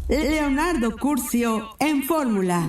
Leonardo Curcio en Fórmula.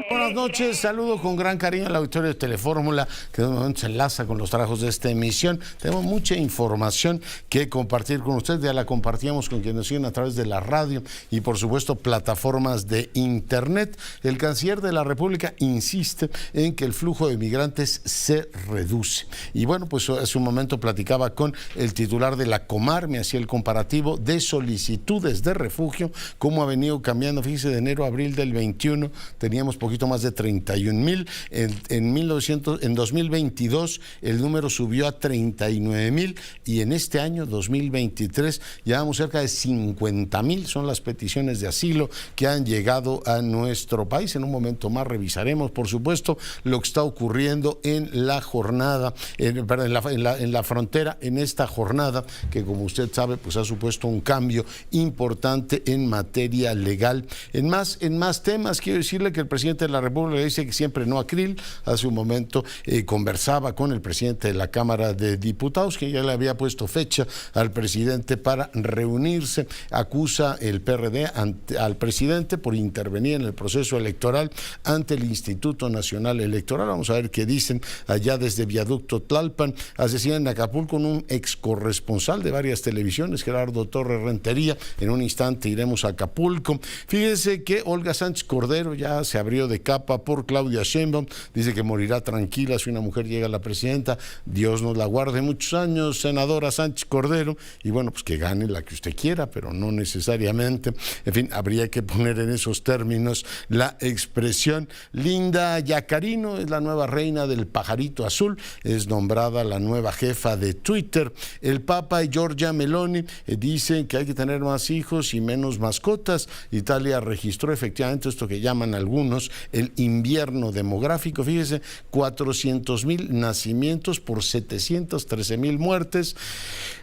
Buenas noches, saludo con gran cariño al auditorio de Telefórmula, que de momento se enlaza con los trabajos de esta emisión. Tenemos mucha información que compartir con ustedes, ya la compartíamos con quienes nos siguen a través de la radio y por supuesto plataformas de internet. El canciller de la República insiste en que el flujo de migrantes se reduce. Y bueno, pues hace un momento platicaba con el titular de la Comar, me hacía el comparativo de solicitudes de refugio, cómo ha venido cambiando. Fíjese, de enero a abril del 21 teníamos poquito más de 31,000. En 2022 el número subió a 39,000 y en este año 2023 llevamos cerca de 50,000. Son las peticiones de asilo que han llegado a nuestro país. En un momento más revisaremos, por supuesto, lo que está ocurriendo en la jornada, en la frontera, en esta jornada que, como usted sabe, pues ha supuesto un cambio importante en materia legal. En más temas, quiero decirle que el presidente de la República dice que siempre no a krill. Hace un momento conversaba con el presidente de la Cámara de Diputados, que ya le había puesto fecha al presidente para reunirse. Acusa el PRD al presidente por intervenir en el proceso electoral ante el Instituto Nacional Electoral. Vamos a ver qué dicen allá desde Viaducto Tlalpan. Asesinan en Acapulco un ex corresponsal de varias televisiones, Gerardo Torres Rentería. En un instante iremos a Acapulco. Fíjese que Olga Sánchez Cordero ya se abrió de capa por Claudia Sheinbaum, dice que morirá tranquila si una mujer llega a la presidenta. Dios nos la guarde muchos años, senadora Sánchez Cordero, y bueno, pues que gane la que usted quiera, pero no necesariamente. En fin, habría que poner en esos términos la expresión. Linda Yacarino es la nueva reina del pajarito azul, es nombrada la nueva jefa de Twitter. El Papa y Giorgia Meloni dicen que hay que tener más hijos y menos mascotas. Italia registró efectivamente esto que llaman algunos el invierno demográfico. Fíjese, 400,000 nacimientos por 713,000 muertes.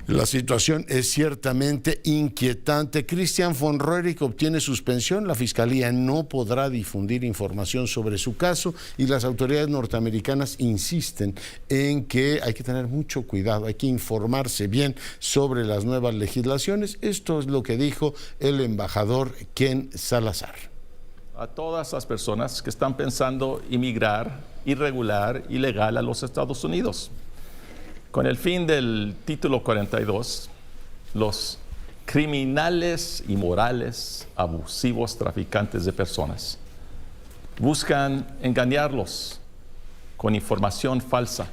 La situación es ciertamente inquietante. Christian von Roerich obtiene suspensión. La Fiscalía no podrá difundir información sobre su caso y las autoridades norteamericanas insisten en que hay que tener mucho cuidado, hay que informarse bien sobre las nuevas legislaciones. Esto es lo que dijo el embajador Ken Salazar. A todas las personas que están pensando emigrar irregular, ilegal a los Estados Unidos. Con el fin del título 42, los criminales inmorales, abusivos, traficantes de personas buscan engañarlos con información falsa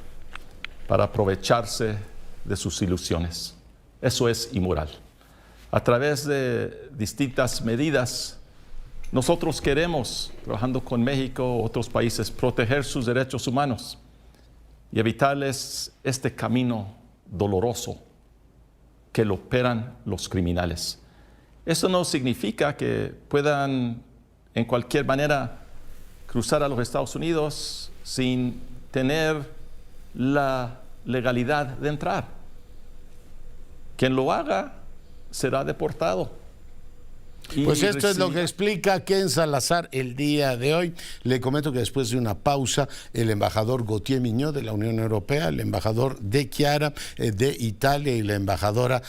para aprovecharse de sus ilusiones. Eso es inmoral. A través de distintas medidas, nosotros queremos, trabajando con México y otros países, proteger sus derechos humanos y evitarles este camino doloroso que lo operan los criminales. Eso no significa que puedan en cualquier manera cruzar a los Estados Unidos sin tener la legalidad de entrar. Quien lo haga será deportado. Pues esto es lo que explica Ken Salazar el día de hoy. Le comento que después de una pausa, el embajador Gautier Mignot de la Unión Europea, el embajador de Chiara de Italia y la embajadora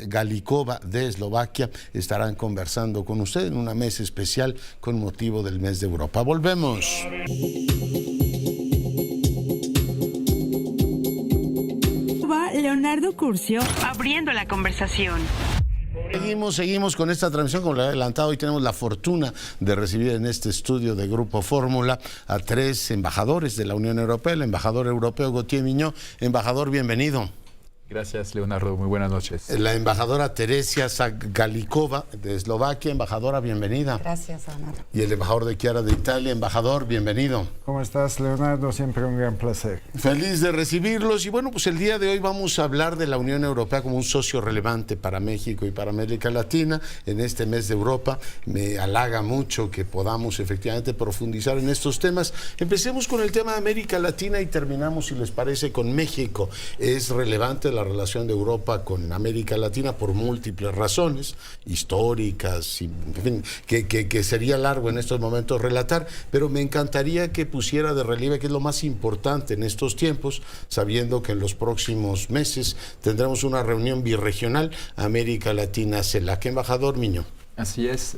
Galikova de Eslovaquia estarán conversando con usted en una mesa especial con motivo del mes de Europa. Volvemos. Leonardo Curcio abriendo la conversación. Seguimos con esta transmisión. Como le he adelantado, hoy tenemos la fortuna de recibir en este estudio de Grupo Fórmula a 3 embajadores de la Unión Europea. El embajador europeo Gautier Mignot. Embajador, bienvenido. Gracias, Leonardo. Muy buenas noches. La embajadora Teresia Galikova de Eslovaquia. Embajadora, bienvenida. Gracias, Leonardo. Y el embajador de Chiara de Italia. Embajador, bienvenido. ¿Cómo estás, Leonardo? Siempre un gran placer. Feliz de recibirlos. Y bueno, pues el día de hoy vamos a hablar de la Unión Europea como un socio relevante para México y para América Latina en este mes de Europa. Me halaga mucho que podamos efectivamente profundizar en estos temas. Empecemos con el tema de América Latina y terminamos, si les parece, con México. Es relevante la relación de Europa con América Latina por múltiples razones históricas, y, en fin, que sería largo en estos momentos relatar, pero me encantaría que pusiera de relieve qué es lo más importante en estos tiempos, sabiendo que en los próximos meses tendremos una reunión birregional América Latina-CELAC. Embajador Mignot. Así es.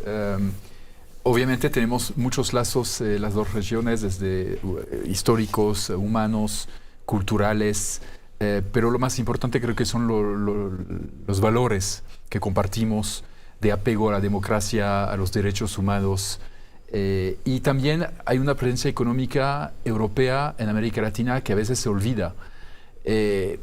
Obviamente tenemos muchos lazos, las dos regiones, desde históricos, humanos, culturales, pero lo más importante creo que son los valores que compartimos de apego a la democracia, a los derechos humanos. Y también hay una presencia económica europea en América Latina que a veces se olvida. El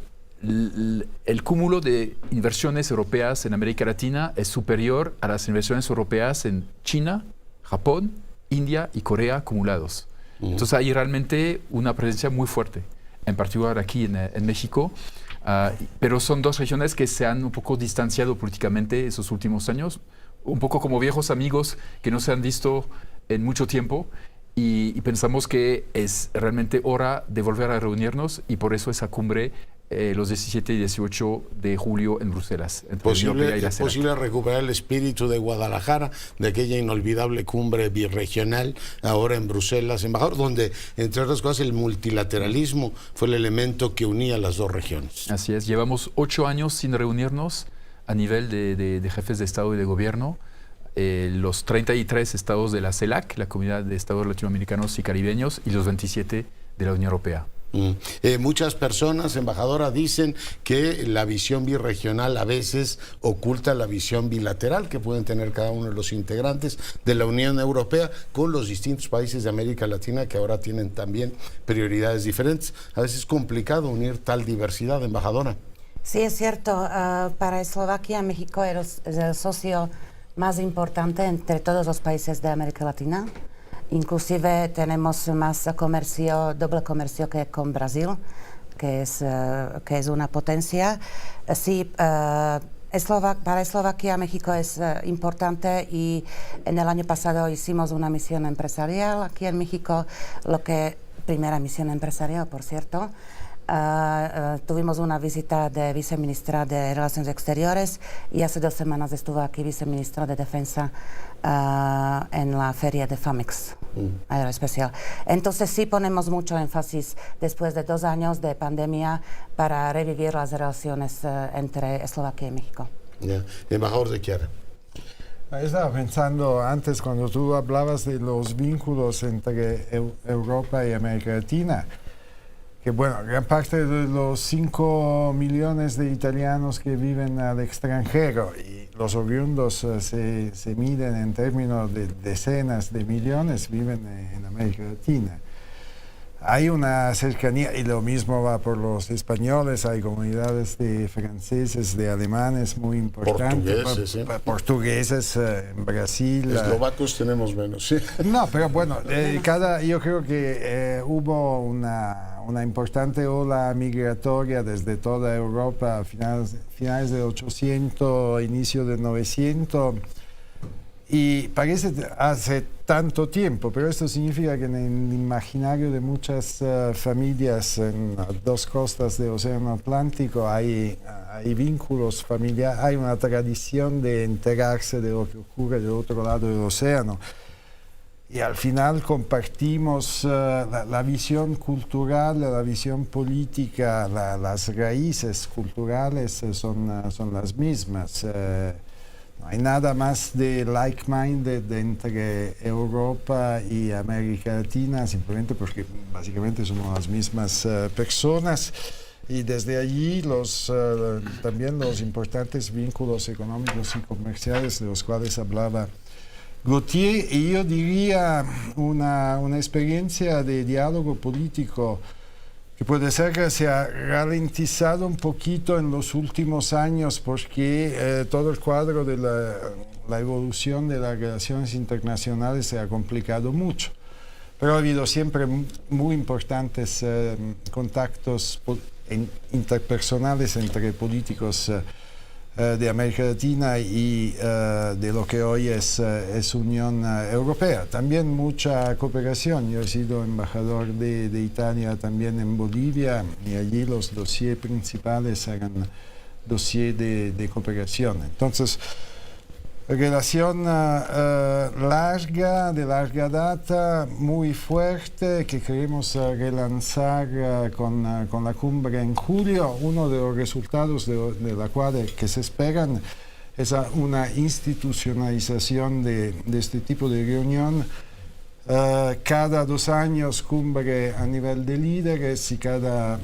cúmulo de inversiones europeas en América Latina es superior a las inversiones europeas en China, Japón, India y Corea acumulados. Entonces hay realmente una presencia muy fuerte, en particular aquí en México, pero son dos regiones que se han un poco distanciado políticamente esos últimos años, un poco como viejos amigos que no se han visto en mucho tiempo, y pensamos que es realmente hora de volver a reunirnos, y por eso esa cumbre los 17 y 18 de julio en Bruselas. ¿Es posible recuperar el espíritu de Guadalajara, de aquella inolvidable cumbre birregional, ahora en Bruselas, embajador, donde, entre otras cosas, el multilateralismo fue el elemento que unía las dos regiones? Así es, llevamos 8 años sin reunirnos a nivel de jefes de Estado y de Gobierno. Los 33 estados de la CELAC, la Comunidad de Estados Latinoamericanos y Caribeños, y los 27 de la Unión Europea. Muchas personas, embajadora, dicen que la visión birregional a veces oculta la visión bilateral que pueden tener cada uno de los integrantes de la Unión Europea con los distintos países de América Latina que ahora tienen también prioridades diferentes. A veces es complicado unir tal diversidad, embajadora. Sí, es cierto. Para Eslovaquia, México es el socio más importante entre todos los países de América Latina. Inclusive tenemos más doble comercio que con Brasil, que es una potencia. Sí, para Eslovaquia, México es importante, y en el año pasado hicimos una misión empresarial aquí en México, primera misión empresarial, por cierto. Tuvimos una visita de viceministra de Relaciones Exteriores, y hace 2 semanas estuvo aquí viceministra de Defensa en la feria de FAMEX aeroespecial. Entonces sí ponemos mucho énfasis después de 2 años de pandemia para revivir las relaciones entre Eslovaquia y México. Embajador de Chiara. Estaba pensando antes, cuando tú hablabas de los vínculos entre Europa y América Latina, que bueno, gran parte de los 5 millones de italianos que viven al extranjero, y los oriundos se miden en términos de decenas de millones, viven en América Latina. Hay una cercanía, y lo mismo va por los españoles, hay comunidades de franceses, de alemanes muy importantes. Portugueses en Brasil. Eslovacos tenemos menos, sí. No, pero bueno, yo creo que hubo una importante ola migratoria desde toda Europa a finales de 800, inicio de 900, y parece hace tanto tiempo, pero esto significa que en el imaginario de muchas familias en las 2 costas del Océano Atlántico hay vínculos familiares, hay una tradición de enterarse de lo que ocurre del otro lado del océano. Y al final compartimos la visión cultural, la visión política, las raíces culturales son las mismas. No hay nada más de like-minded entre Europa y América Latina, simplemente porque básicamente somos las mismas personas. Y desde allí también los importantes vínculos económicos y comerciales de los cuales hablaba Gautier, y yo diría una experiencia de diálogo político que puede ser que se ha ralentizado un poquito en los últimos años, porque todo el cuadro de la evolución de las relaciones internacionales se ha complicado mucho. Pero ha habido siempre muy importantes contactos interpersonales entre políticos de América Latina y de lo que hoy es Unión Europea. También mucha cooperación. Yo he sido embajador de Italia también en Bolivia, y allí los dossiers principales eran dossiers de cooperación. Entonces, relación de larga data, muy fuerte, que queremos relanzar con la cumbre en julio. Uno de los resultados de la cual que se esperan es una institucionalización de este tipo de reunión. Cada 2 años cumbre a nivel de líderes y cada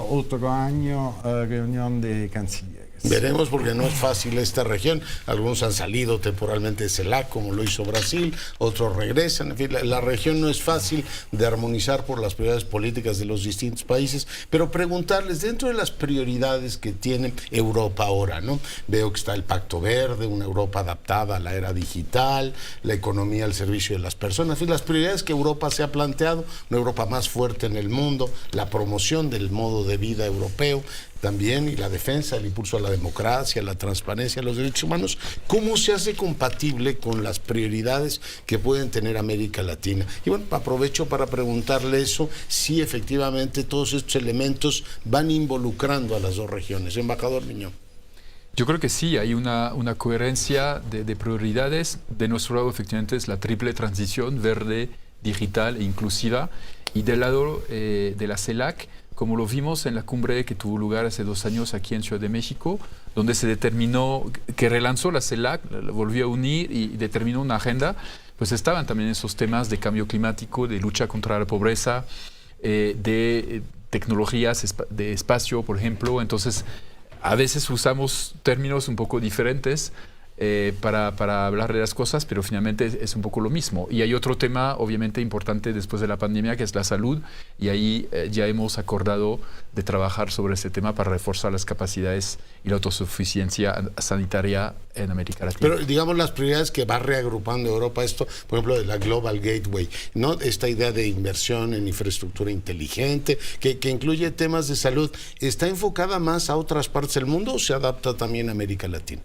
otro año reunión de cancilleres. Veremos, porque no es fácil esta región. Algunos han salido temporalmente de CELAC, como lo hizo Brasil, otros regresan. En fin, la región no es fácil de armonizar por las prioridades políticas de los distintos países, pero preguntarles, dentro de las prioridades que tiene Europa ahora, ¿no? Veo que está el Pacto Verde, una Europa adaptada a la era digital, la economía al servicio de las personas, en fin, las prioridades que Europa se ha planteado, una Europa más fuerte en el mundo, la promoción del modo de vida europeo, también, y la defensa, el impulso a la democracia, la transparencia, los derechos humanos. ¿Cómo se hace compatible con las prioridades que pueden tener América Latina? Y bueno, aprovecho para preguntarle eso, si efectivamente todos estos elementos van involucrando a las dos regiones. Embajador Miñón. Yo creo que sí, hay una coherencia de prioridades. De nuestro lado, efectivamente, es la triple transición verde, digital e inclusiva. Y del lado de la CELAC, como lo vimos en la cumbre que tuvo lugar hace 2 años aquí en Ciudad de México, donde se determinó, que relanzó la CELAC, la volvió a unir y determinó una agenda, pues estaban también esos temas de cambio climático, de lucha contra la pobreza, de tecnologías de espacio, por ejemplo. Entonces, a veces usamos términos un poco diferentes para hablar de las cosas, pero finalmente es un poco lo mismo. Y hay otro tema obviamente importante después de la pandemia, que es la salud, y ahí ya hemos acordado de trabajar sobre ese tema para reforzar las capacidades y la autosuficiencia sanitaria en América Latina. Pero digamos las prioridades que va reagrupando Europa, esto, por ejemplo, de la Global Gateway, ¿no? Esta idea de inversión en infraestructura inteligente, que incluye temas de salud, ¿está enfocada más a otras partes del mundo o se adapta también a América Latina?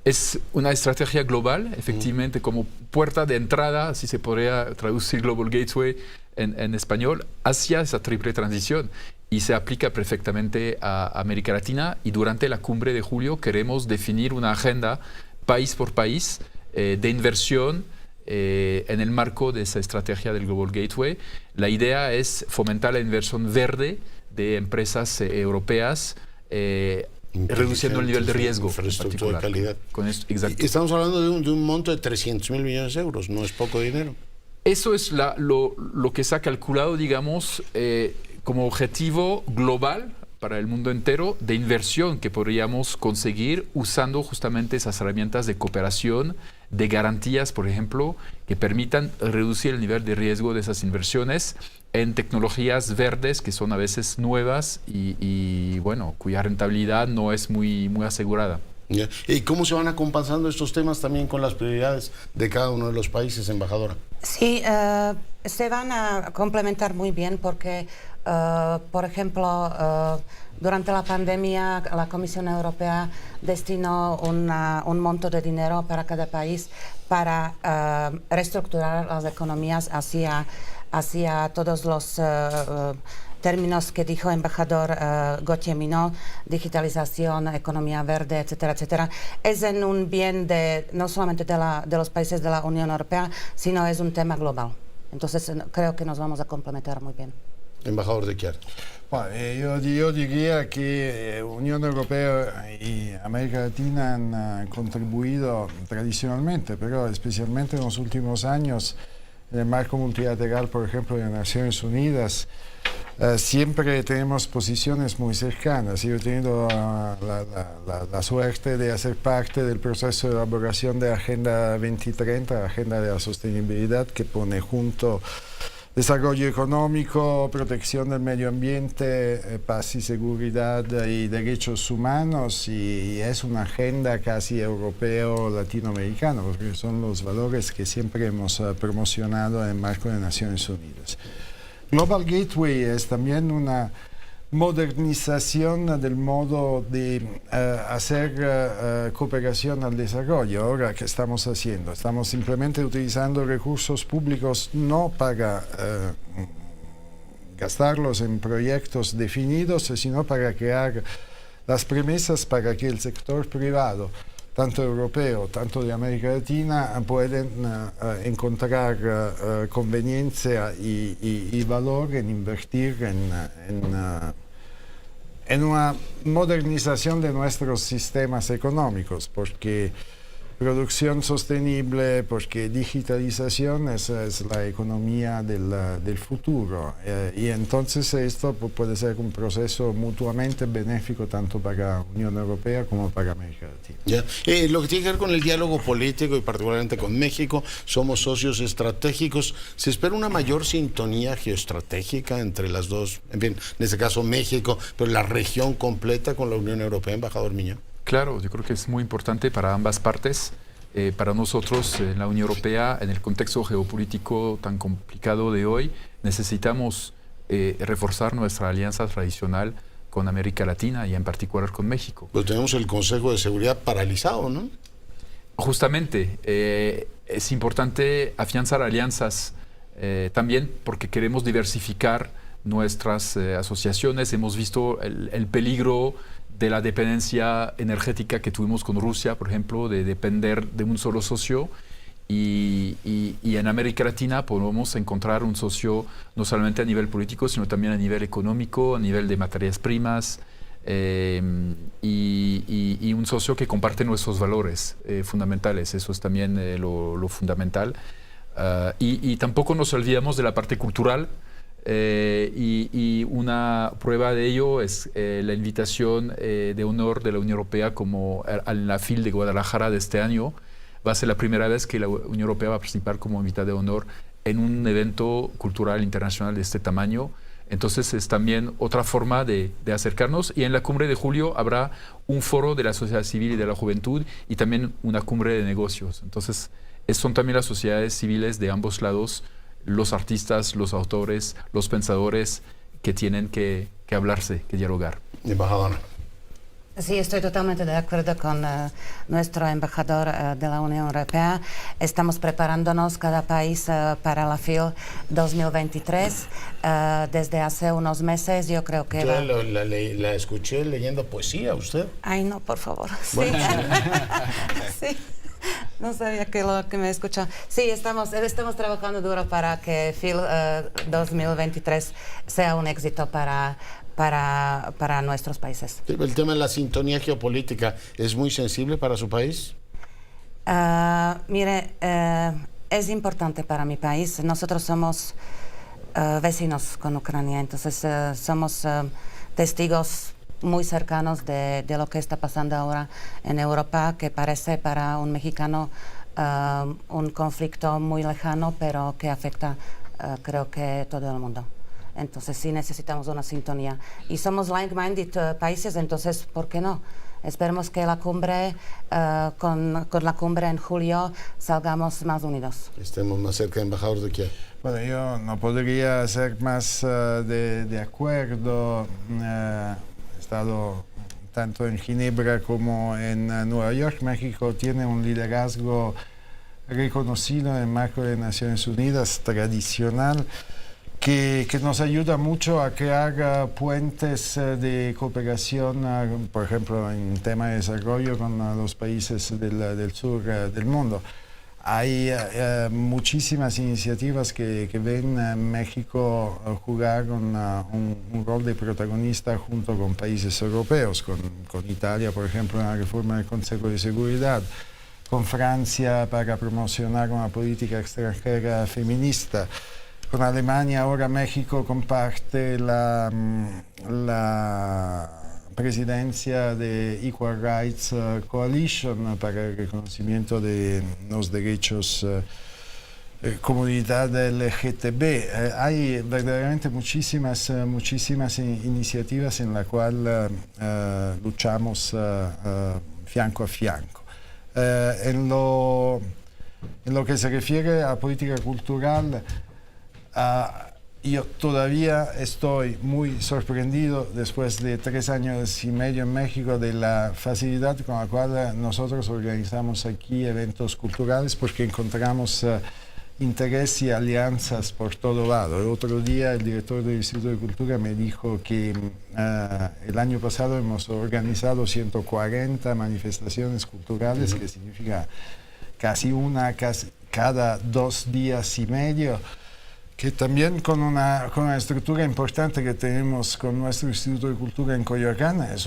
Es una estrategia global, efectivamente, como puerta de entrada, así se podría traducir Global Gateway en español, hacia esa triple transición. Y se aplica perfectamente a América Latina. Y durante la cumbre de julio queremos definir una agenda país por país de inversión en el marco de esa estrategia del Global Gateway. La idea es fomentar la inversión verde de empresas europeas, reduciendo el nivel de riesgo. Infraestructura de calidad. Con esto, exacto. Estamos hablando de un monto de 300.000 millones de euros, no es poco dinero. Eso es lo que se ha calculado, digamos, como objetivo global para el mundo entero de inversión que podríamos conseguir usando justamente esas herramientas de cooperación, de garantías, por ejemplo, que permitan reducir el nivel de riesgo de esas inversiones en tecnologías verdes que son a veces nuevas y bueno, cuya rentabilidad no es muy asegurada. Yeah. ¿Y cómo se van acompasando estos temas también con las prioridades de cada uno de los países, embajadora? Sí, se van a complementar muy bien porque, por ejemplo, durante la pandemia la Comisión Europea destinó un monto de dinero para cada país para reestructurar las economías hacia todos los términos que dijo el embajador Gauthier Minot, digitalización, economía verde, etcétera, etcétera. Es en un bien no solamente de los países de la Unión Europea, sino es un tema global. Entonces creo que nos vamos a complementar muy bien. Embajador de Chiar. Bueno, yo diría que Unión Europea y América Latina han contribuido tradicionalmente, pero especialmente en los últimos años, en el marco multilateral, por ejemplo, de Naciones Unidas, siempre tenemos posiciones muy cercanas. Yo he tenido la suerte de hacer parte del proceso de elaboración de Agenda 2030, la Agenda de la Sostenibilidad, que pone junto desarrollo económico, protección del medio ambiente, paz y seguridad y derechos humanos, y es una agenda casi europeo-latinoamericana, porque son los valores que siempre hemos promocionado en el marco de Naciones Unidas. Global Gateway es también una modernización del modo de hacer cooperación al desarrollo. Ahora, ¿qué estamos haciendo? Estamos simplemente utilizando recursos públicos no para gastarlos en proyectos definidos, sino para crear las premisas para que el sector privado, tanto europeo, tanto de América Latina, pueden encontrar conveniencia y valor en invertir en en una modernización de nuestros sistemas económicos, porque producción sostenible, porque digitalización es la economía del futuro. Y entonces esto puede ser un proceso mutuamente benéfico tanto para la Unión Europea como para América Latina. Ya. Lo que tiene que ver con el diálogo político y particularmente con México, somos socios estratégicos. ¿Se espera una mayor sintonía geoestratégica entre las dos, en fin, en este caso México, pero la región completa con la Unión Europea, embajador Miño? Claro, yo creo que es muy importante para ambas partes. Para nosotros en la Unión Europea, en el contexto geopolítico tan complicado de hoy, necesitamos reforzar nuestra alianza tradicional con América Latina y en particular con México. Pues tenemos el Consejo de Seguridad paralizado, ¿no? Justamente, es importante afianzar alianzas también porque queremos diversificar nuestras asociaciones. Hemos visto el peligro de la dependencia energética que tuvimos con Rusia, por ejemplo, de depender de un solo socio. Y en América Latina podemos encontrar un socio no solamente a nivel político, sino también a nivel económico, a nivel de materias primas, y un socio que comparte nuestros valores fundamentales. Eso es también lo fundamental. Y tampoco nos olvidamos de la parte cultural. Y una prueba de ello es la invitación de honor de la Unión Europea como a la FIL de Guadalajara de este año. Va a ser la primera vez que la Unión Europea va a participar como invitada de honor en un evento cultural internacional de este tamaño. Entonces es también otra forma de acercarnos, y en la cumbre de julio habrá un foro de la sociedad civil y de la juventud y también una cumbre de negocios. Entonces son también las sociedades civiles de ambos lados, los artistas, los autores, los pensadores que tienen que hablarse, que dialogar. Embajadora. Sí, estoy totalmente de acuerdo con nuestro embajador de la Unión Europea. Estamos preparándonos cada país para la FIL 2023. Desde hace unos meses yo creo que... Yo la escuché leyendo poesía, ¿usted? Ay, no, por favor. Bueno, Sí. Sí. No sabía que me escuchó. Sí, estamos trabajando duro para que FIL 2023 sea un éxito para nuestros países. ¿El tema de la sintonía geopolítica es muy sensible para su país? Mire, es importante para mi país. Nosotros somos vecinos con Ucrania, entonces somos testigos muy cercanos de lo que está pasando ahora en Europa, que parece para un mexicano un conflicto muy lejano, pero que afecta, creo que, todo el mundo. Entonces sí necesitamos una sintonía. Y somos like-minded países, entonces, ¿por qué no? Esperemos que la cumbre, con la cumbre en julio, salgamos más unidos. Estemos más cerca, embajador, de qué. Bueno, yo no podría ser más de acuerdo. He estado tanto en Ginebra como en Nueva York. México tiene un liderazgo reconocido en el marco de Naciones Unidas, tradicional, que nos ayuda mucho a crear puentes de cooperación, por ejemplo, en tema de desarrollo con los países del sur del mundo. Hay muchísimas iniciativas que ven a México jugar un rol de protagonista junto con países europeos, con Italia, por ejemplo, en la reforma del Consejo de Seguridad, con Francia para promocionar una política extranjera feminista. Con Alemania ahora México comparte la presidencia de Equal Rights Coalition para el reconocimiento de los derechos comunidad LGTB. Hay verdaderamente muchísimas iniciativas en las cuales luchamos fianco a fianco. En lo que se refiere a política cultural, yo todavía estoy muy sorprendido, después de 3 años y medio en México, de la facilidad con la cual nosotros organizamos aquí eventos culturales, porque encontramos interés y alianzas por todo lado. El otro día el director del Instituto de Cultura me dijo que el año pasado hemos organizado 140 manifestaciones culturales, que significa casi una cada 2 días y medio, que también con una estructura importante que tenemos con nuestro Instituto de Cultura en Coyoacán es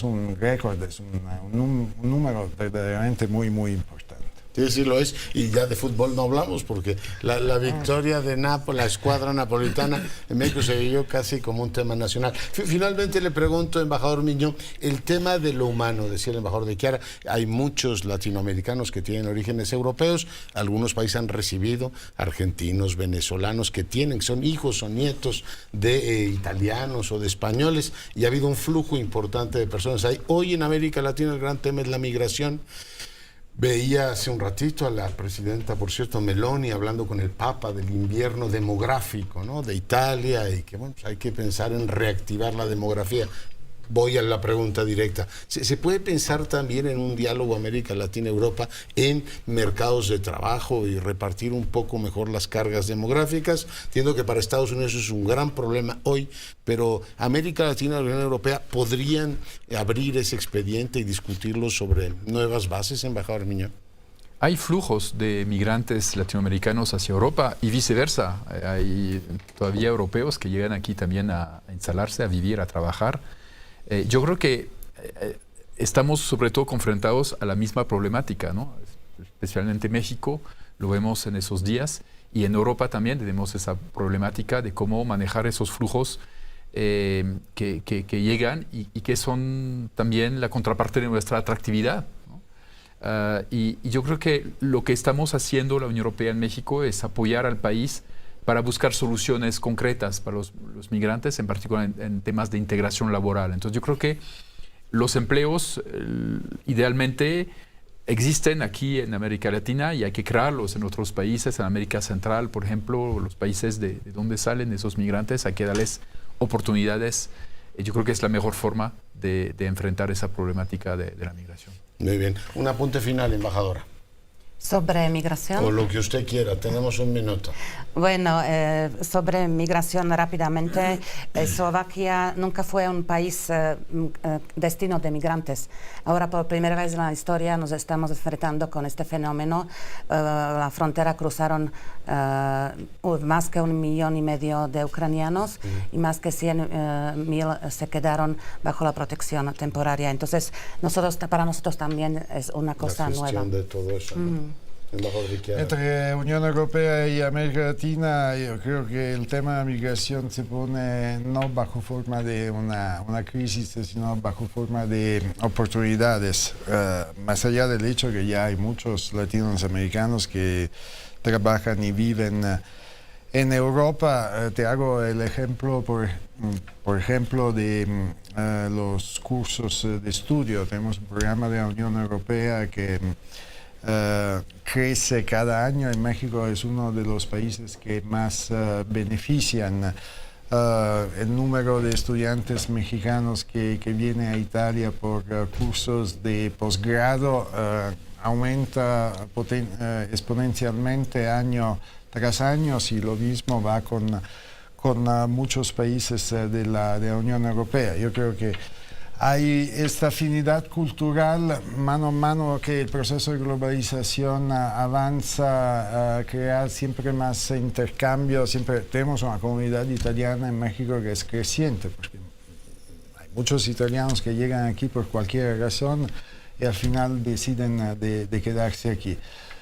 un récord, es un número verdaderamente muy, muy importante. Sí, sí lo es, y ya de fútbol no hablamos porque la victoria de Nápoles, la escuadra napolitana en México se vivió casi como un tema nacional. Finalmente le pregunto, embajador Miñón, el tema de lo humano, decía el embajador de Chiara, hay muchos latinoamericanos que tienen orígenes europeos, algunos países han recibido argentinos, venezolanos que son hijos o nietos de italianos o de españoles, y ha habido un flujo importante de personas. Hoy en América Latina el gran tema es la migración. Veía hace un ratito a la presidenta, por cierto, Meloni, hablando con el Papa del invierno demográfico, ¿no?, de Italia, y que bueno, pues hay que pensar en reactivar la demografía. Voy a la pregunta directa. ¿Se puede pensar también en un diálogo América Latina-Europa en mercados de trabajo y repartir un poco mejor las cargas demográficas? Entiendo que para Estados Unidos es un gran problema hoy, pero América Latina y la Unión Europea podrían abrir ese expediente y discutirlo sobre nuevas bases, embajador Miñón. Hay flujos de migrantes latinoamericanos hacia Europa y viceversa. Hay todavía europeos que llegan aquí también a instalarse, a vivir, a trabajar. Yo creo que estamos sobre todo confrontados a la misma problemática, ¿no? Especialmente en México, lo vemos en esos días, y en Europa también tenemos esa problemática de cómo manejar esos flujos que llegan y que son también la contraparte de nuestra atractividad, ¿no? Y yo creo que lo que estamos haciendo la Unión Europea en México es apoyar al país para buscar soluciones concretas para los migrantes, en particular en temas de integración laboral. Entonces yo creo que los empleos idealmente existen aquí en América Latina y hay que crearlos en otros países, en América Central, por ejemplo, los países de donde salen esos migrantes, hay que darles oportunidades. Yo creo que es la mejor forma de enfrentar esa problemática de la migración. Muy bien. Un apunte final, embajadora. Sobre migración. O lo que usted quiera, tenemos un minuto. Bueno, sobre migración rápidamente, Eslovaquia nunca fue un país destino de migrantes. Ahora por primera vez en la historia nos estamos enfrentando con este fenómeno. La frontera cruzaron más que 1,5 millones de ucranianos y más que 100,000 se quedaron bajo la protección temporaria. Entonces, para nosotros también es una cosa nueva. La gestión de todo eso, ¿no? Entre Unión Europea y América Latina, yo creo que el tema de la migración se pone no bajo forma de una crisis, sino bajo forma de oportunidades. Más allá del hecho que ya hay muchos latinoamericanos que trabajan y viven en Europa, te hago el ejemplo, por ejemplo, de los cursos de estudio. Tenemos un programa de la Unión Europea que crece cada año. En México es uno de los países que más benefician. El número de estudiantes mexicanos que vienen a Italia por cursos de posgrado aumenta exponencialmente año tras año, y lo mismo va con muchos países de la Unión Europea. Yo creo que hay esta afinidad cultural mano a mano que el proceso de globalización avanza a crear siempre más intercambio. Siempre tenemos una comunidad italiana en México que es creciente, porque hay muchos italianos que llegan aquí por cualquier razón y al final deciden de quedarse aquí.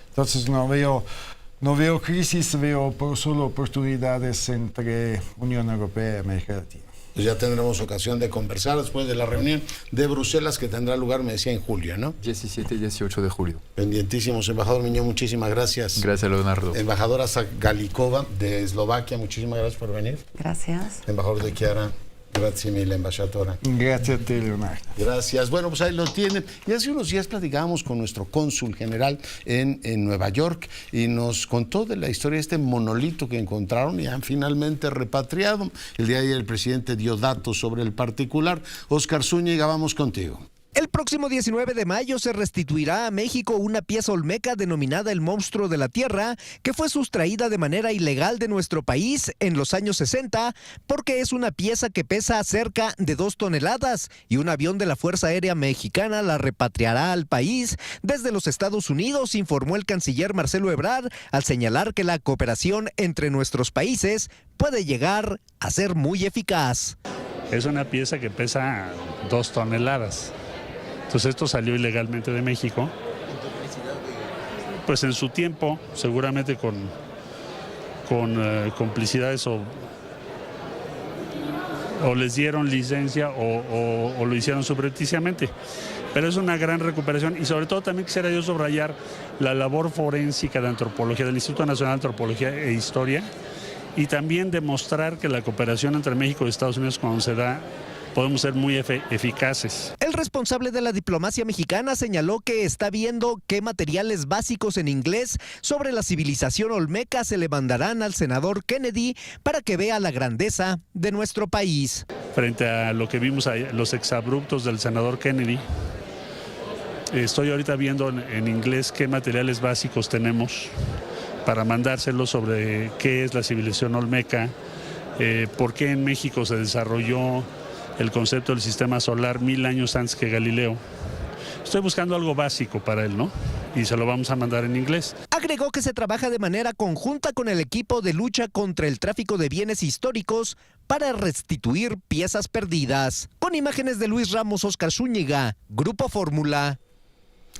Entonces no veo crisis, veo solo oportunidades entre Unión Europea y América Latina. Pues ya tendremos ocasión de conversar después de la reunión de Bruselas, que tendrá lugar, me decía, en julio, ¿no? 17 y 18 de julio. Pendientísimos. Embajador Miñón, muchísimas gracias. Gracias, Leonardo. Embajadora Galikova de Eslovaquia, muchísimas gracias por venir. Gracias. Embajador de Chiara, gracias mille, embajadora. Gracias a ti, Leonardo. Gracias. Bueno, pues ahí lo tienen. Y hace unos días platicábamos con nuestro cónsul general en Nueva York y nos contó de la historia de este monolito que encontraron y han finalmente repatriado. El día de ayer el presidente dio datos sobre el particular. Oscar Zúñiga, vamos contigo. El próximo 19 de mayo se restituirá a México una pieza olmeca denominada el Monstruo de la Tierra, que fue sustraída de manera ilegal de nuestro país en los años 60, porque es una pieza que pesa cerca de 2 toneladas y un avión de la Fuerza Aérea Mexicana la repatriará al país desde los Estados Unidos, informó el canciller Marcelo Ebrard, al señalar que la cooperación entre nuestros países puede llegar a ser muy eficaz. Es una pieza que pesa 2 toneladas. Entonces esto salió ilegalmente de México, pues en su tiempo, seguramente con complicidades o les dieron licencia o lo hicieron subrepticiamente. Pero es una gran recuperación y sobre todo también quisiera yo subrayar la labor forénsica de antropología del Instituto Nacional de Antropología e Historia y también demostrar que la cooperación entre México y Estados Unidos cuando se da podemos ser muy eficaces. El responsable de la diplomacia mexicana señaló que está viendo qué materiales básicos en inglés sobre la civilización olmeca se le mandarán al senador Kennedy para que vea la grandeza de nuestro país. Frente a lo que vimos ahí, los exabruptos del senador Kennedy, estoy ahorita viendo en inglés qué materiales básicos tenemos para mandárselos sobre qué es la civilización olmeca, por qué en México se desarrolló el concepto del sistema solar 1000 años antes que Galileo. Estoy buscando algo básico para él, ¿no? Y se lo vamos a mandar en inglés. Agregó que se trabaja de manera conjunta con el equipo de lucha contra el tráfico de bienes históricos para restituir piezas perdidas. Con imágenes de Luis Ramos, Oscar Zúñiga, Grupo Fórmula.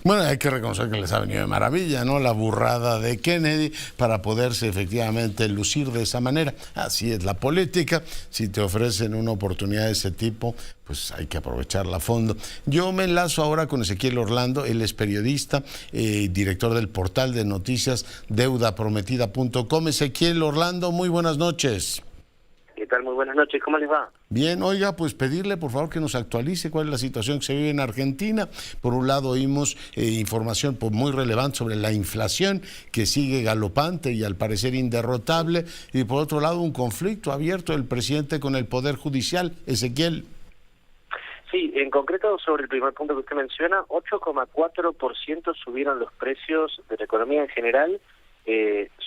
Bueno, hay que reconocer que les ha venido de maravilla, ¿no? La burrada de Kennedy para poderse efectivamente lucir de esa manera. Así es la política. Si te ofrecen una oportunidad de ese tipo, pues hay que aprovecharla a fondo. Yo me enlazo ahora con Ezequiel Orlando. Él es periodista, director del portal de noticias deudaprometida.com. Ezequiel Orlando, muy buenas noches. ¿Qué tal? Muy buenas noches, ¿cómo les va? Bien, oiga, pues pedirle por favor que nos actualice cuál es la situación que se vive en Argentina. Por un lado oímos información muy relevante sobre la inflación que sigue galopante y al parecer inderrotable, y por otro lado un conflicto abierto del presidente con el Poder Judicial. Ezequiel. Sí, en concreto sobre el primer punto que usted menciona, 8,4% subieron los precios de la economía en general,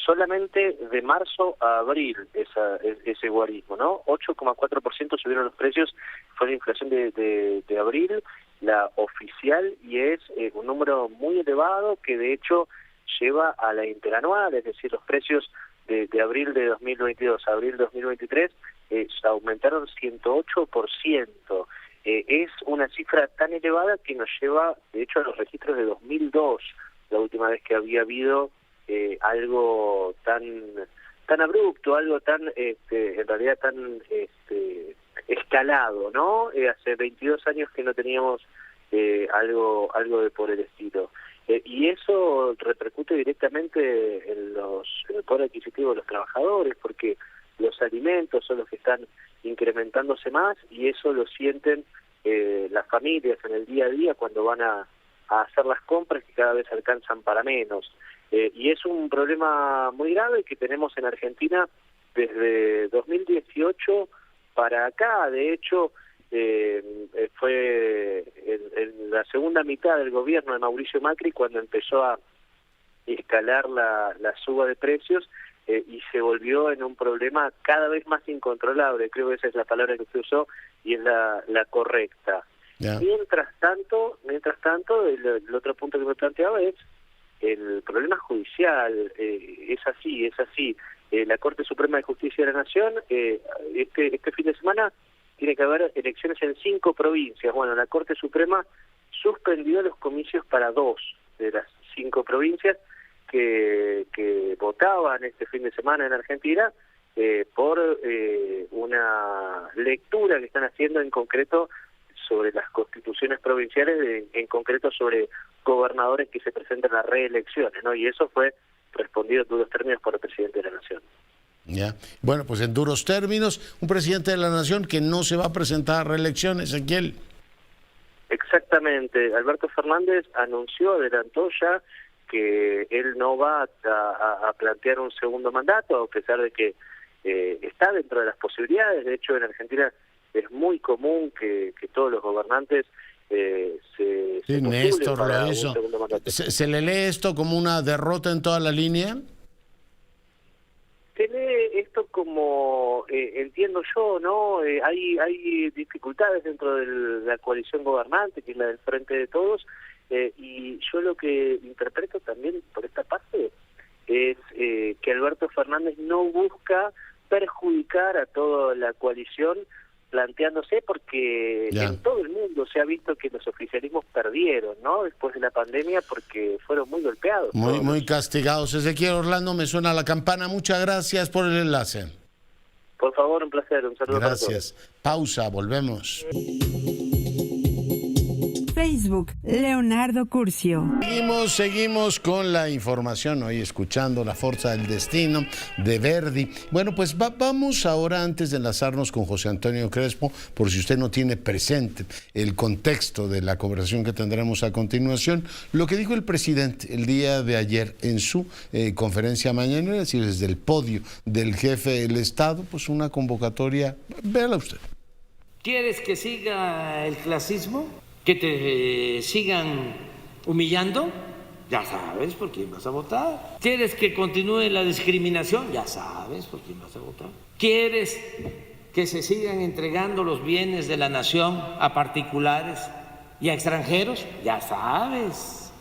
solamente de marzo a abril ese guarismo, ¿no? 8,4% subieron los precios, fue la inflación de abril, la oficial, y es un número muy elevado que de hecho lleva a la interanual, es decir, los precios de abril de 2022 a abril de 2023 aumentaron 108%. Es una cifra tan elevada que nos lleva, de hecho, a los registros de 2002, la última vez que había habido algo tan abrupto, algo tan en realidad tan escalado, ¿no? Hace 22 años que no teníamos algo de por el estilo, y eso repercute directamente en el poder adquisitivo de los trabajadores, porque los alimentos son los que están incrementándose más, y eso lo sienten las familias en el día a día cuando van a hacer las compras, que cada vez alcanzan para menos. Y es un problema muy grave que tenemos en Argentina desde 2018 para acá. De hecho, fue en la segunda mitad del gobierno de Mauricio Macri cuando empezó a escalar la suba de precios, y se volvió en un problema cada vez más incontrolable. Creo que esa es la palabra que usted usó y es la correcta. Yeah. Mientras tanto, el otro punto que me planteaba es el problema judicial. Es así. La Corte Suprema de Justicia de la Nación, este fin de semana tiene que haber elecciones en 5 provincias. Bueno, la Corte Suprema suspendió los comicios para 2 de las 5 provincias que votaban este fin de semana en Argentina por una lectura que están haciendo en concreto sobre las constituciones provinciales, en concreto sobre gobernadores que se presentan a reelecciones, ¿no? Y eso fue respondido en duros términos por el presidente de la Nación. Ya. Bueno, pues en duros términos, un presidente de la Nación que no se va a presentar a reelección, Ezequiel. Exactamente. Alberto Fernández adelantó ya que él no va a plantear un segundo mandato, a pesar de que está dentro de las posibilidades. De hecho, en Argentina es muy común que todos los gobernantes Sí, postule Néstor para lo un hizo. segundo mandato. ¿Se le lee esto como una derrota en toda la línea? Se lee esto como, entiendo yo, ¿no? Hay dificultades dentro de la coalición gobernante, que es la del Frente de Todos, y yo lo que interpreto también por esta parte es que Alberto Fernández no busca perjudicar a toda la coalición, planteándose, porque en todo el mundo se ha visto que los oficialismos perdieron, ¿no? Después de la pandemia, porque fueron muy golpeados. Muy castigados. Ezequiel Orlando, me suena la campana. Muchas gracias por el enlace. Por favor, un placer. Un saludo para todos. Gracias. Pausa, volvemos. Facebook, Leonardo Curcio. Seguimos con la información, hoy escuchando La Fuerza del Destino de Verdi. Bueno, pues vamos ahora, antes de enlazarnos con José Antonio Crespo, por si usted no tiene presente el contexto de la conversación que tendremos a continuación, lo que dijo el presidente el día de ayer en su conferencia mañanera, es decir, desde el podio del jefe del Estado, pues una convocatoria, véala usted. ¿Quieres que siga el clasismo? ¿Que te sigan humillando? Ya sabes por quién vas a votar. ¿Quieres que continúe la discriminación? Ya sabes por quién vas a votar. ¿Quieres que se sigan entregando los bienes de la nación a particulares y a extranjeros? Ya sabes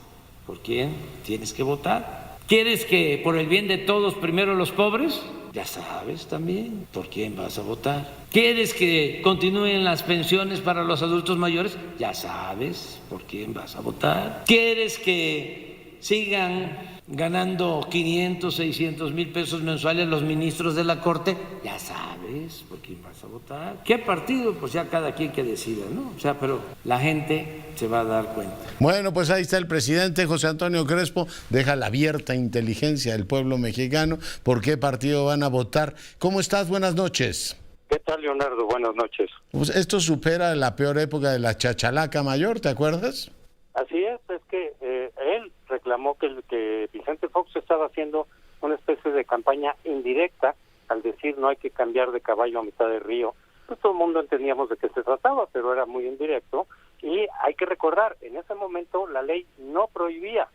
por quién tienes que votar. ¿Quieres que por el bien de todos primero los pobres? Ya sabes también por quién vas a votar. ¿Quieres que continúen las pensiones para los adultos mayores? Ya sabes por quién vas a votar. ¿Quieres que sigan ganando 500, 600 mil pesos mensuales los ministros de la Corte? Ya sabes por quién vas a votar. ¿Qué partido? Pues ya cada quien que decida, ¿no? O sea, pero la gente se va a dar cuenta. Bueno, pues ahí está el presidente José Antonio Crespo, deja la abierta inteligencia del pueblo mexicano por qué partido van a votar. ¿Cómo estás? Buenas noches. ¿Qué tal, Leonardo? Buenas noches. Pues esto supera la peor época de la chachalaca mayor, ¿te acuerdas? Así es que él reclamó que Vicente Fox estaba haciendo una especie de campaña indirecta al decir no hay que cambiar de caballo a mitad de río. Pues todo el mundo entendíamos de qué se trataba, pero era muy indirecto. Y hay que recordar, en ese momento la ley no prohibía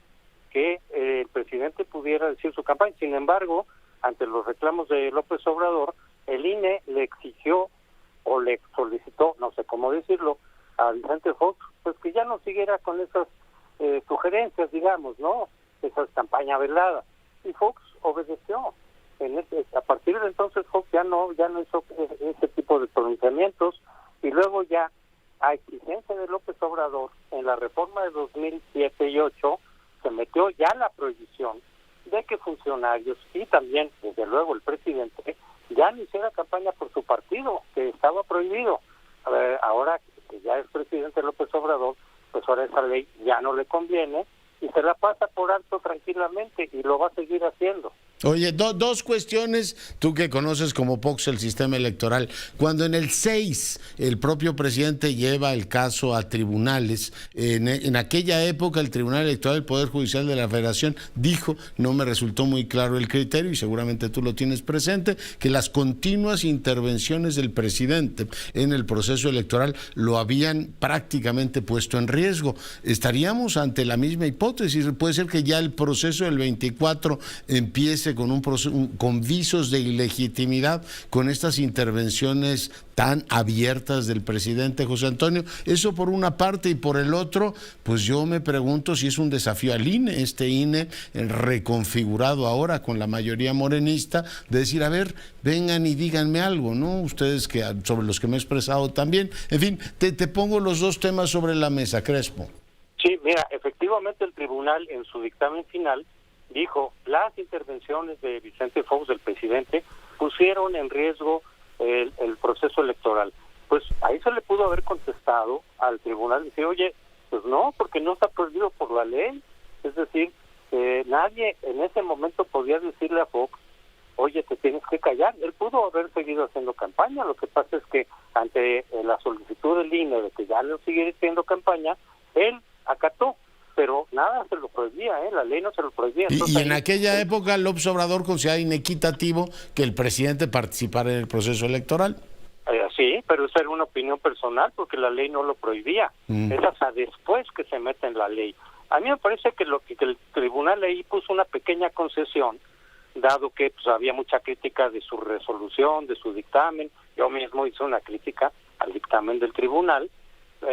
que el presidente pudiera decir su campaña. Sin embargo, ante los reclamos de López Obrador, el INE le exigió o le solicitó, no sé cómo decirlo, a Vicente Fox, pues que ya no siguiera con esas sugerencias, digamos, ¿no? Esa campaña velada. Y Fox obedeció. A partir de entonces Fox ya no hizo ese tipo de pronunciamientos, y luego ya, a exigencia de López Obrador, en la reforma de 2007 y 2008, se metió ya la prohibición de que funcionarios y también, desde luego, el presidente, ya no hiciera campaña por su partido, que estaba prohibido. Ahora que ya es presidente López Obrador, pues ahora esa ley ya no le conviene y se la pasa por alto tranquilamente y lo va a seguir haciendo. Oye, dos cuestiones, tú que conoces como Pox el sistema electoral. Cuando en el 6 el propio presidente lleva el caso a tribunales, en aquella época el Tribunal Electoral del Poder Judicial de la Federación dijo, no me resultó muy claro el criterio y seguramente tú lo tienes presente, que las continuas intervenciones del presidente en el proceso electoral lo habían prácticamente puesto en riesgo. Estaríamos ante la misma hipótesis, puede ser que ya el proceso del 24 empiece con visos de ilegitimidad, con estas intervenciones tan abiertas del presidente José Antonio. Eso por una parte, y por el otro, pues yo me pregunto si es un desafío al INE, este INE reconfigurado ahora con la mayoría morenista, de decir, a ver, vengan y díganme algo, ¿no? Ustedes sobre los que me he expresado también. En fin, te pongo los dos temas sobre la mesa, Crespo. Sí, mira, efectivamente el tribunal en su dictamen final dijo, las intervenciones de Vicente Fox, del presidente, pusieron en riesgo el proceso electoral. Pues ahí se le pudo haber contestado al tribunal, decir, oye, pues no, porque no está prohibido por la ley. Es decir, nadie en ese momento podía decirle a Fox, oye, te tienes que callar. Él pudo haber seguido haciendo campaña, lo que pasa es que ante la solicitud del INE de que ya no siguiera haciendo campaña, él acató. Pero nada se lo prohibía, la ley no se lo prohibía. Entonces, y en aquella época López Obrador consideraba inequitativo que el presidente participara en el proceso electoral. Sí, pero esa era una opinión personal porque la ley no lo prohibía. Es hasta después que se mete en la ley. A mí me parece que que el tribunal ahí puso una pequeña concesión, dado que pues, había mucha crítica de su resolución, de su dictamen. Yo mismo hice una crítica al dictamen del tribunal,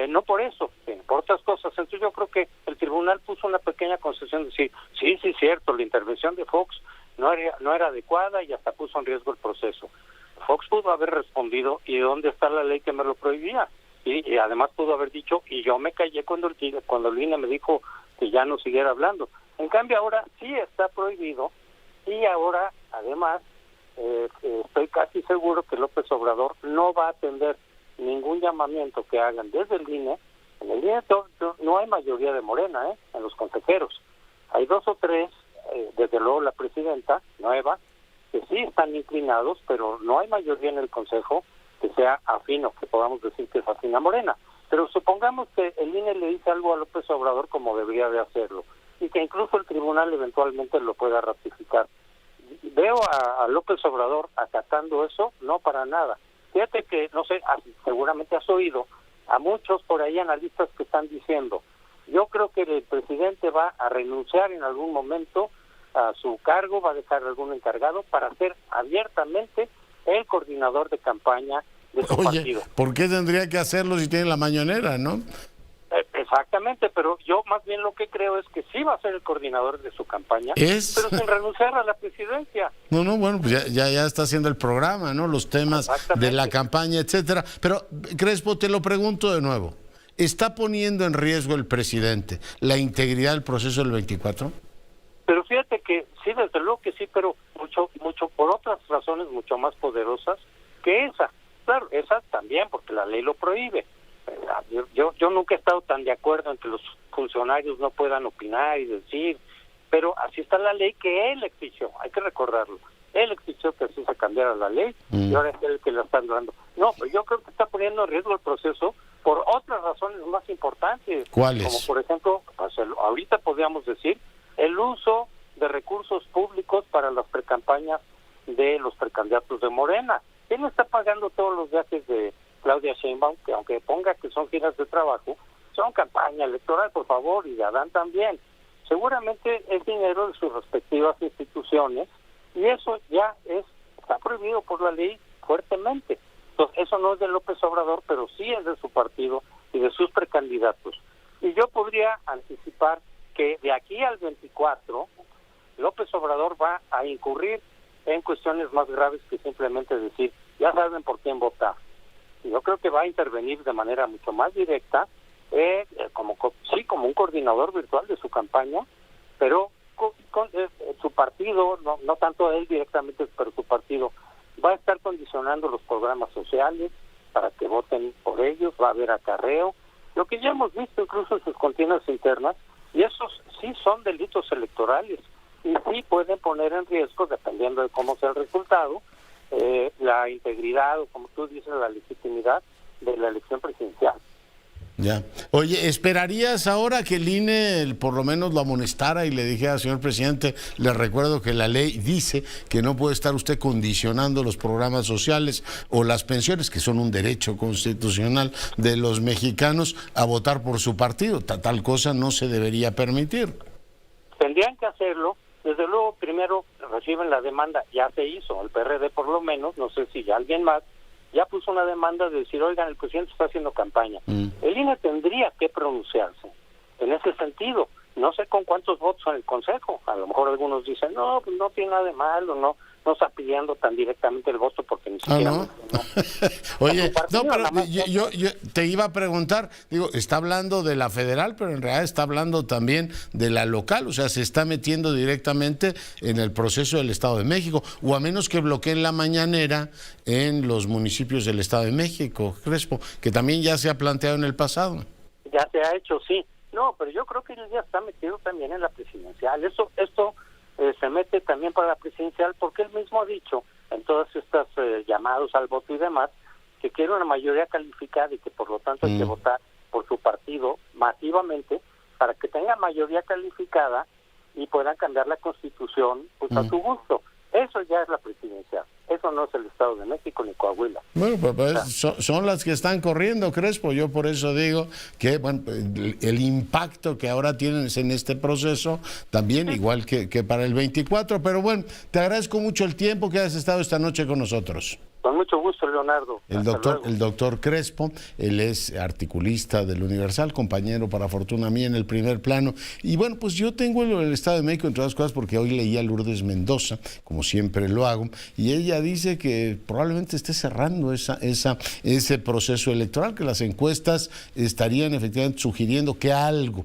no por eso, por otras cosas. Entonces yo creo que el tribunal puso una pequeña concesión de decir, sí, cierto, la intervención de Fox no era adecuada y hasta puso en riesgo el proceso. Fox pudo haber respondido, ¿y dónde está la ley que me lo prohibía? Y además pudo haber dicho, y yo me callé cuando el INE me dijo que ya no siguiera hablando. En cambio ahora sí está prohibido, y ahora además estoy casi seguro que López Obrador no va a atender ningún llamamiento que hagan desde el INE. En el INE no hay mayoría de Morena, en los consejeros. Hay 2 o 3, desde luego la presidenta nueva, que sí están inclinados, pero no hay mayoría en el Consejo que sea afín o que podamos decir que es afín a Morena. Pero supongamos que el INE le dice algo a López Obrador como debería de hacerlo, y que incluso el tribunal eventualmente lo pueda ratificar. ¿Veo a López Obrador acatando eso? No, para nada. Fíjate que, no sé, seguramente has oído a muchos por ahí analistas que están diciendo, yo creo que el presidente va a renunciar en algún momento a su cargo, va a dejar algún encargado para ser abiertamente el coordinador de campaña de su partido. ¿Por qué tendría que hacerlo si tiene la mañanera, no? Exactamente, pero yo más bien lo que creo es que sí va a ser el coordinador de su campaña, pero sin renunciar a la presidencia. No, bueno, pues ya está haciendo el programa, ¿no? Los temas de la campaña, etcétera. Pero, Crespo, te lo pregunto de nuevo. ¿Está poniendo en riesgo el presidente la integridad del proceso del 24? Pero fíjate que sí, desde luego que sí, pero mucho por otras razones mucho más poderosas que esa. Claro, esa también, porque la ley lo prohíbe. Yo nunca he estado tan de acuerdo en que los funcionarios no puedan opinar y decir, pero así está la ley que él exigió, hay que recordarlo. Él exigió que así se cambiara la ley y ahora es él el que la está dando. No, pero yo creo que está poniendo en riesgo el proceso por otras razones más importantes. ¿Cuáles? Como por ejemplo, pues ahorita podríamos decir, el uso de recursos públicos para las precampañas de los precandidatos de Morena. ¿Quién está pagando todos los viajes de Claudia Sheinbaum, que aunque ponga que son giras de trabajo, son campaña electoral, por favor, y de Adán también? Seguramente es dinero de sus respectivas instituciones, y eso ya está prohibido por la ley fuertemente. Entonces, eso no es de López Obrador, pero sí es de su partido y de sus precandidatos. Y yo podría anticipar que de aquí al 24, López Obrador va a incurrir en cuestiones más graves que simplemente decir, ya saben por quién votar. Y yo creo que va a intervenir de manera mucho más directa, como un coordinador virtual de su campaña, pero con su partido, no tanto él directamente, pero su partido va a estar condicionando los programas sociales para que voten por ellos, va a haber acarreo, lo que ya hemos visto incluso en sus contiendas internas, y esos sí son delitos electorales, y sí pueden poner en riesgo, dependiendo de cómo sea el resultado, la integridad o, como tú dices, la legitimidad de la elección presidencial. Ya. Oye, ¿esperarías ahora que el INE por lo menos lo amonestara y le dijera, señor presidente, le recuerdo que la ley dice que no puede estar usted condicionando los programas sociales o las pensiones, que son un derecho constitucional de los mexicanos, a votar por su partido? Tal cosa no se debería permitir. Tendrían que hacerlo. Desde luego, primero reciben la demanda, ya se hizo, el PRD por lo menos, no sé si ya alguien más, ya puso una demanda de decir, oigan, el presidente está haciendo campaña. El INE tendría que pronunciarse en ese sentido. No sé con cuántos votos en el Consejo. A lo mejor algunos dicen, no, pues no tiene nada de malo, no está pidiendo tan directamente el voto porque ni siquiera... ¿no? Oye, no, pero yo te iba a preguntar, digo, está hablando de la federal, pero en realidad está hablando también de la local, o sea, se está metiendo directamente en el proceso del Estado de México, o a menos que bloqueen la mañanera en los municipios del Estado de México, Crespo, que también ya se ha planteado en el pasado. Ya se ha hecho, sí. No, pero yo creo que él ya está metido también en la presidencial. Esto se mete también para la presidencial porque él mismo ha dicho en todas estas llamados al voto y demás que quiere una mayoría calificada y que por lo tanto hay que votar por su partido masivamente para que tenga mayoría calificada y puedan cambiar la Constitución pues a su gusto. Es eso ya es la presidencial. Eso no es el Estado de México ni Coahuila. Bueno, pues son las que están corriendo, Crespo. Yo por eso digo que bueno, el impacto que ahora tienen en este proceso, también igual que para el 24. Pero bueno, te agradezco mucho el tiempo que has estado esta noche con nosotros. Con mucho gusto, Leonardo. El doctor Crespo, él es articulista del Universal, compañero para fortuna mía en el Primer Plano. Y bueno, pues yo tengo el Estado de México, entre otras cosas, porque hoy leí a Lourdes Mendoza, como siempre lo hago, y ella dice que probablemente esté cerrando ese proceso electoral, que las encuestas estarían efectivamente sugiriendo que algo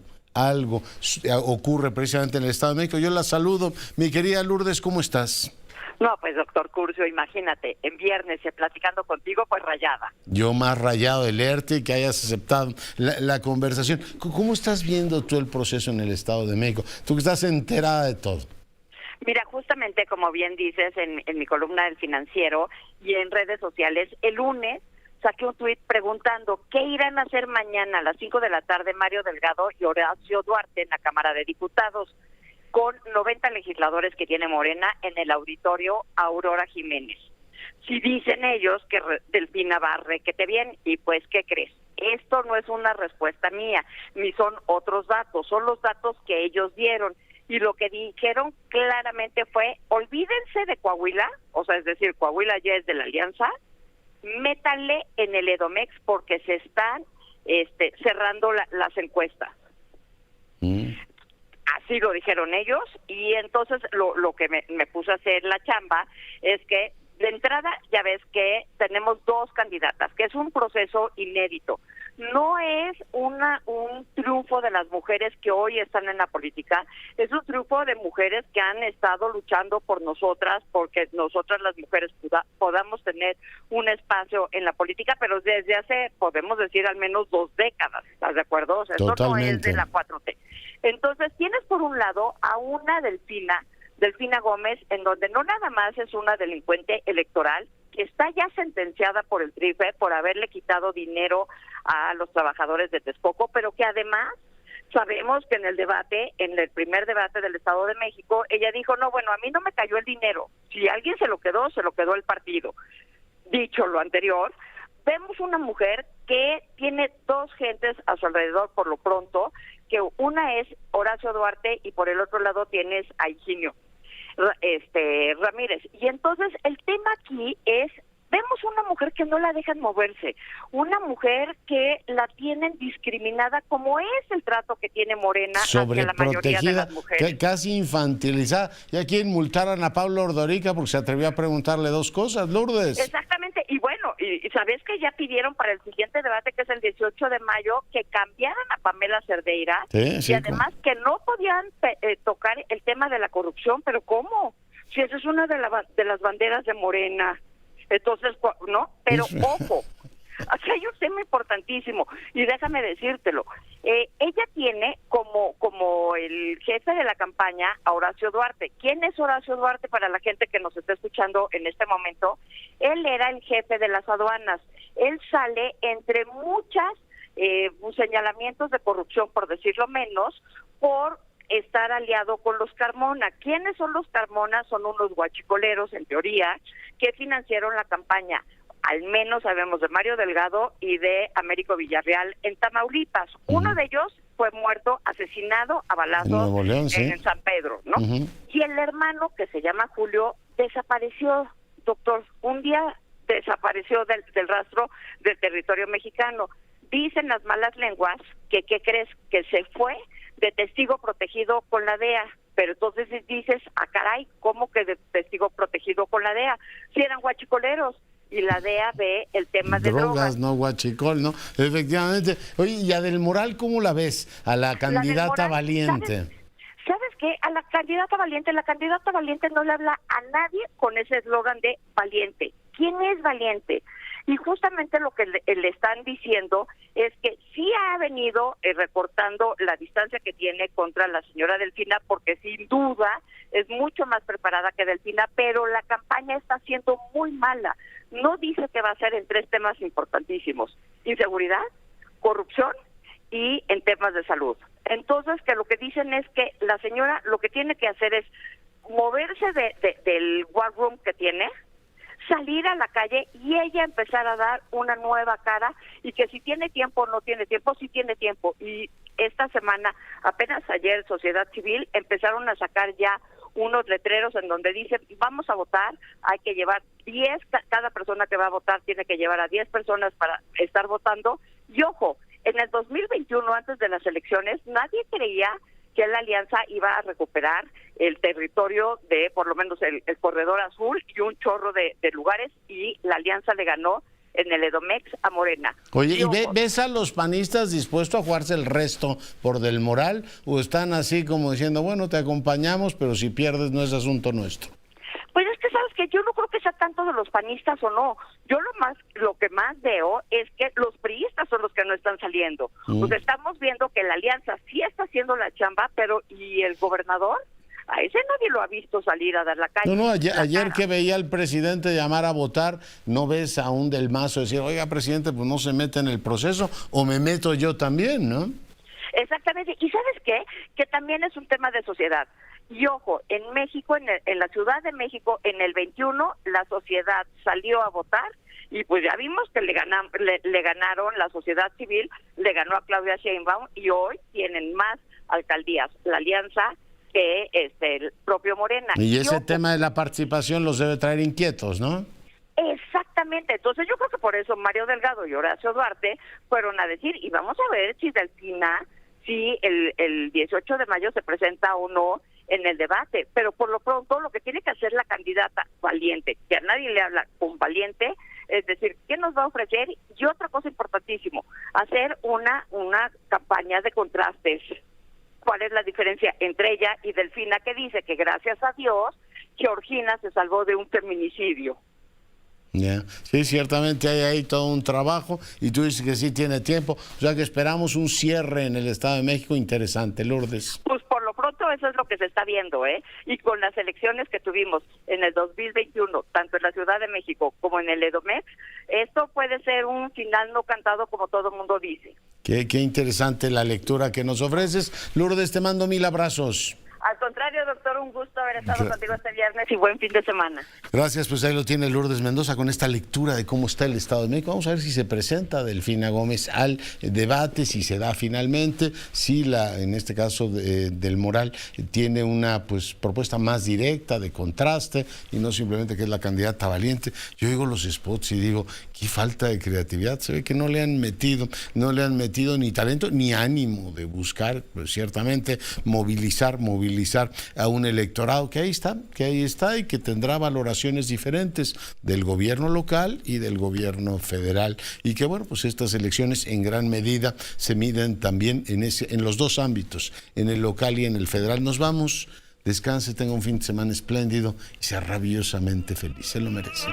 ocurre precisamente en el Estado de México. Yo la saludo. Mi querida Lourdes, ¿cómo estás? No, pues doctor Curcio, imagínate, en viernes platicando contigo, pues rayada. Yo más rayado de leerte y que hayas aceptado la conversación. ¿Cómo estás viendo tú el proceso en el Estado de México? Tú que estás enterada de todo. Mira, justamente como bien dices en mi columna del Financiero y en redes sociales, el lunes saqué un tuit preguntando qué irán a hacer mañana a las 5 de la tarde Mario Delgado y Horacio Duarte en la Cámara de Diputados, con 90 legisladores que tiene Morena en el auditorio Aurora Jiménez. Si dicen ellos que Delfina va requete bien, y pues, ¿qué crees? Esto no es una respuesta mía, ni son otros datos, son los datos que ellos dieron. Y lo que dijeron claramente fue, olvídense de Coahuila, o sea, es decir, Coahuila ya es de la Alianza, métanle en el Edomex porque se están cerrando las encuestas. Así lo dijeron ellos, y entonces lo que me puse a hacer la chamba es que de entrada ya ves que tenemos dos candidatas, que es un proceso inédito. No es un triunfo de las mujeres que hoy están en la política, es un triunfo de mujeres que han estado luchando por nosotras, porque nosotras las mujeres podamos tener un espacio en la política, pero desde hace, podemos decir, al menos 2 décadas, ¿estás de acuerdo? O sea, esto no es de la 4T. Entonces, tienes por un lado a una Delfina Gómez, en donde no nada más es una delincuente electoral, que está ya sentenciada por el TRIFE por haberle quitado dinero a los trabajadores de Texcoco, pero que además sabemos que en el primer debate del Estado de México, ella dijo, no, bueno, a mí no me cayó el dinero, si alguien se lo quedó el partido. Dicho lo anterior, vemos una mujer que tiene 2 gentes a su alrededor por lo pronto, que una es Horacio Duarte y por el otro lado tienes a Higinio Ramírez. Y entonces el tema aquí es, vemos una mujer que no la dejan moverse, una mujer que la tienen discriminada, como es el trato que tiene Morena hacia la mayoría de las mujeres. Casi infantilizada. Ya quieren multaran a Pablo Ordorica porque se atrevió a preguntarle 2 cosas, Lourdes. Exactamente, y bueno, y sabes que ya pidieron para el siguiente debate, que es el 18 de mayo, que cambiaran a Pamela Cerdeira, y además que no podían tocar el tema de la corrupción, pero ¿cómo? Si esa es una de las banderas de Morena. Entonces, ¿no? Pero ojo, aquí hay un tema importantísimo, y déjame decírtelo. Ella tiene como el jefe de la campaña a Horacio Duarte. ¿Quién es Horacio Duarte para la gente que nos está escuchando en este momento? Él era el jefe de las aduanas. Él sale entre muchas señalamientos de corrupción, por decirlo menos, por estar aliado con los Carmona. ¿Quiénes son los Carmona? Son unos guachicoleros, en teoría, que financiaron la campaña. Al menos sabemos de Mario Delgado y de Américo Villarreal en Tamaulipas. Uno de ellos fue muerto, asesinado a balazos en San Pedro, ¿no? Y el hermano, que se llama Julio, desapareció, doctor. Un día desapareció del rastro del territorio mexicano. Dicen las malas lenguas que, ¿qué crees? Que se fue de testigo protegido con la DEA. Pero entonces dices, caray, ¿cómo que de testigo protegido con la DEA? Si eran guachicoleros, y la DEA ve el tema de drogas. No guachicol, ¿no? Efectivamente. Oye, ¿y a Del Moral cómo la ves? A la candidata valiente. ¿Sabes qué? A la candidata valiente no le habla a nadie con ese eslogan de valiente. ¿Quién es valiente? Y justamente lo que le están diciendo es que sí ha venido recortando la distancia que tiene contra la señora Delfina, porque sin duda es mucho más preparada que Delfina, pero la campaña está siendo muy mala. No dice que va a ser en 3 temas importantísimos: inseguridad, corrupción y en temas de salud. Entonces, que lo que dicen es que la señora lo que tiene que hacer es moverse del war room que tiene, salir a la calle y ella empezar a dar una nueva cara, y que si tiene tiempo o no tiene tiempo, sí tiene tiempo. Y esta semana, apenas ayer, Sociedad Civil empezaron a sacar ya unos letreros en donde dicen, vamos a votar, hay que llevar 10, cada persona que va a votar tiene que llevar a 10 personas para estar votando. Y ojo, en el 2021, antes de las elecciones, nadie creía que la alianza iba a recuperar el territorio de, por lo menos, el corredor azul y un chorro de lugares, y la alianza le ganó en el Edomex a Morena. Oye, ¿y ves a los panistas dispuestos a jugarse el resto por Del Moral, o están así como diciendo, bueno, te acompañamos, pero si pierdes no es asunto nuestro? Pues es que, ¿sabes qué? Yo no creo que sea tanto de los panistas o no. Yo lo que más veo es que los priistas son los que no están saliendo. Pues estamos viendo que la alianza sí está haciendo la chamba, pero ¿y el gobernador? A ese nadie lo ha visto salir a dar la calle. No, ayer que veía al presidente llamar a votar, ¿no ves a un Del Mazo decir, oiga, presidente, pues no se mete en el proceso, o me meto yo también, ¿no? Exactamente. ¿Y sabes qué? Que también es un tema de sociedad. Y ojo, en México, en la Ciudad de México, en el 21, la sociedad salió a votar, y pues ya vimos que le ganaron, la sociedad civil le ganó a Claudia Sheinbaum, y hoy tienen más alcaldías la alianza que el propio Morena. Y ese tema de la participación los debe traer inquietos, ¿no? Exactamente. Entonces yo creo que por eso Mario Delgado y Horacio Duarte fueron a decir, y vamos a ver si Delfina, si el 18 de mayo se presenta o no en el debate. Pero por lo pronto lo que tiene que hacer la candidata valiente, que a nadie le habla con valiente, es decir, ¿qué nos va a ofrecer? Y otra cosa importantísimo, hacer una campaña de contrastes. ¿Cuál es la diferencia entre ella y Delfina, que dice que gracias a Dios Georgina se salvó de un feminicidio? Yeah. Sí, ciertamente hay ahí todo un trabajo, y tú dices que sí tiene tiempo, o sea que esperamos un cierre en el Estado de México interesante, Lourdes. Pues por lo pronto eso es lo que se está viendo, y con las elecciones que tuvimos en el 2021, tanto en la Ciudad de México como en el Edomex, esto puede ser un final no cantado, como todo el mundo dice. Qué interesante la lectura que nos ofreces. Lourdes, te mando 1000 abrazos. Al contrario, doctor, un gusto haber estado contigo este viernes, y buen fin de semana. Gracias, pues ahí lo tiene Lourdes Mendoza con esta lectura de cómo está el Estado de México. Vamos a ver si se presenta Delfina Gómez al debate, si se da finalmente, si en este caso Del Moral tiene una propuesta más directa, de contraste, y no simplemente que es la candidata valiente. Yo digo los spots y digo, qué falta de creatividad. Se ve que no le han metido ni talento ni ánimo de buscar, pues, ciertamente movilizar a un electorado que ahí está y que tendrá valoraciones diferentes del gobierno local y del gobierno federal, y que bueno, pues estas elecciones en gran medida se miden también en los dos ámbitos, en el local y en el federal. Nos vamos, descanse, tenga un fin de semana espléndido y sea rabiosamente feliz, se lo merece.